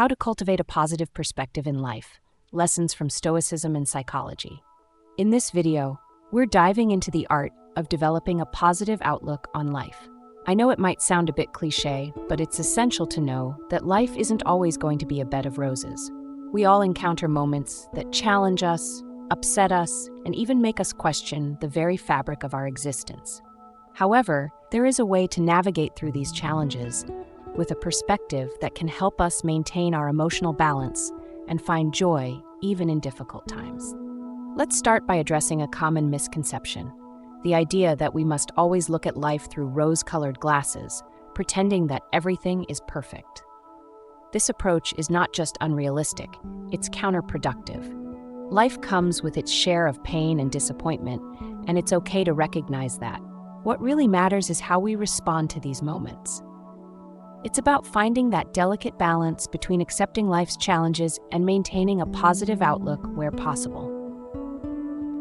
How to Cultivate a Positive Perspective in Life, Lessons from Stoicism and Psychology. In this video, we're diving into the art of developing a positive outlook on life. I know it might sound a bit cliché, but it's essential to know that life isn't always going to be a bed of roses. We all encounter moments that challenge us, upset us, and even make us question the very fabric of our existence. However, there is a way to navigate through these challenges with a perspective that can help us maintain our emotional balance and find joy even in difficult times. Let's start by addressing a common misconception: the idea that we must always look at life through rose-colored glasses, pretending that everything is perfect. This approach is not just unrealistic, it's counterproductive. Life comes with its share of pain and disappointment, and it's okay to recognize that. What really matters is how we respond to these moments. It's about finding that delicate balance between accepting life's challenges and maintaining a positive outlook where possible.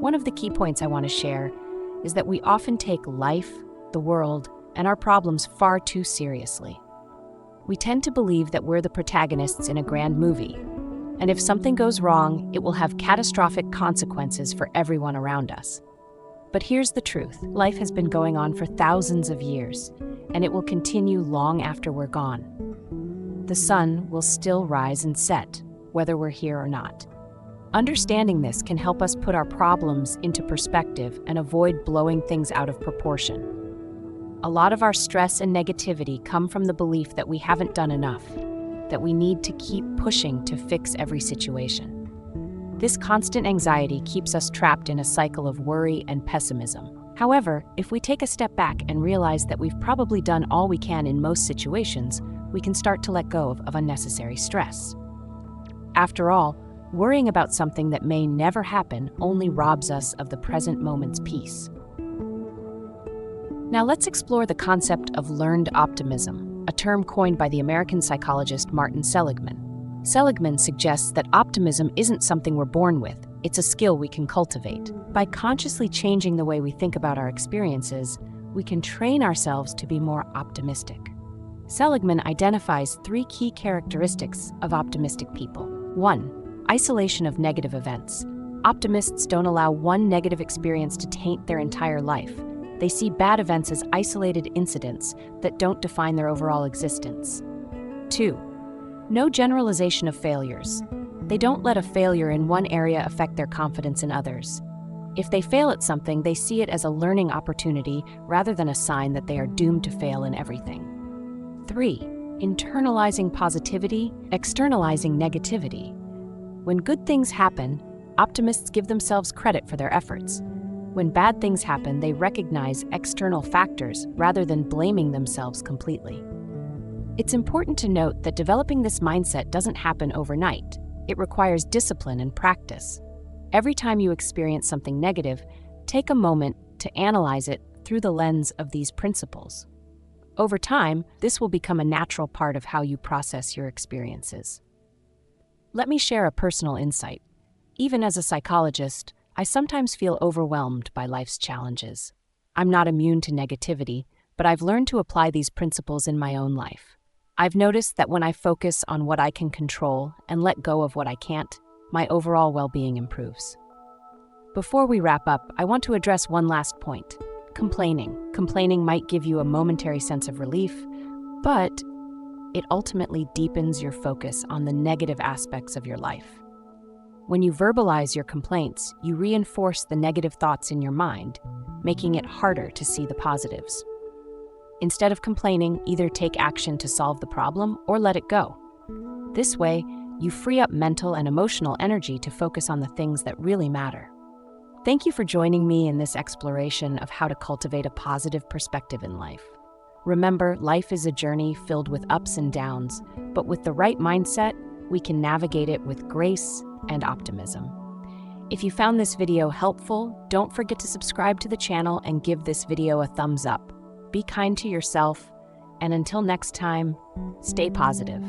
One of the key points I want to share is that we often take life, the world, and our problems far too seriously. We tend to believe that we're the protagonists in a grand movie, and if something goes wrong, it will have catastrophic consequences for everyone around us. But here's the truth: life has been going on for thousands of years, and it will continue long after we're gone. The sun will still rise and set, whether we're here or not. Understanding this can help us put our problems into perspective and avoid blowing things out of proportion. A lot of our stress and negativity come from the belief that we haven't done enough, that we need to keep pushing to fix every situation. This constant anxiety keeps us trapped in a cycle of worry and pessimism. However, if we take a step back and realize that we've probably done all we can in most situations, we can start to let go of unnecessary stress. After all, worrying about something that may never happen only robs us of the present moment's peace. Now let's explore the concept of learned optimism, a term coined by the American psychologist Martin Seligman. Seligman suggests that optimism isn't something we're born with, it's a skill we can cultivate. By consciously changing the way we think about our experiences, we can train ourselves to be more optimistic. Seligman identifies 3 key characteristics of optimistic people. 1. Isolation of negative events. Optimists don't allow one negative experience to taint their entire life. They see bad events as isolated incidents that don't define their overall existence. 2. No generalization of failures. They don't let a failure in one area affect their confidence in others. If they fail at something, they see it as a learning opportunity rather than a sign that they are doomed to fail in everything. 3. Internalizing positivity, externalizing negativity. When good things happen, optimists give themselves credit for their efforts. When bad things happen, they recognize external factors rather than blaming themselves completely. It's important to note that developing this mindset doesn't happen overnight. It requires discipline and practice. Every time you experience something negative, take a moment to analyze it through the lens of these principles. Over time, this will become a natural part of how you process your experiences. Let me share a personal insight. Even as a psychologist, I sometimes feel overwhelmed by life's challenges. I'm not immune to negativity, but I've learned to apply these principles in my own life. I've noticed that when I focus on what I can control and let go of what I can't, my overall well-being improves. Before we wrap up, I want to address one last point: complaining. Complaining might give you a momentary sense of relief, but it ultimately deepens your focus on the negative aspects of your life. When you verbalize your complaints, you reinforce the negative thoughts in your mind, making it harder to see the positives. Instead of complaining, either take action to solve the problem or let it go. This way, you free up mental and emotional energy to focus on the things that really matter. Thank you for joining me in this exploration of how to cultivate a positive perspective in life. Remember, life is a journey filled with ups and downs, but with the right mindset, we can navigate it with grace and optimism. If you found this video helpful, don't forget to subscribe to the channel and give this video a thumbs up. Be kind to yourself, and until next time, stay positive.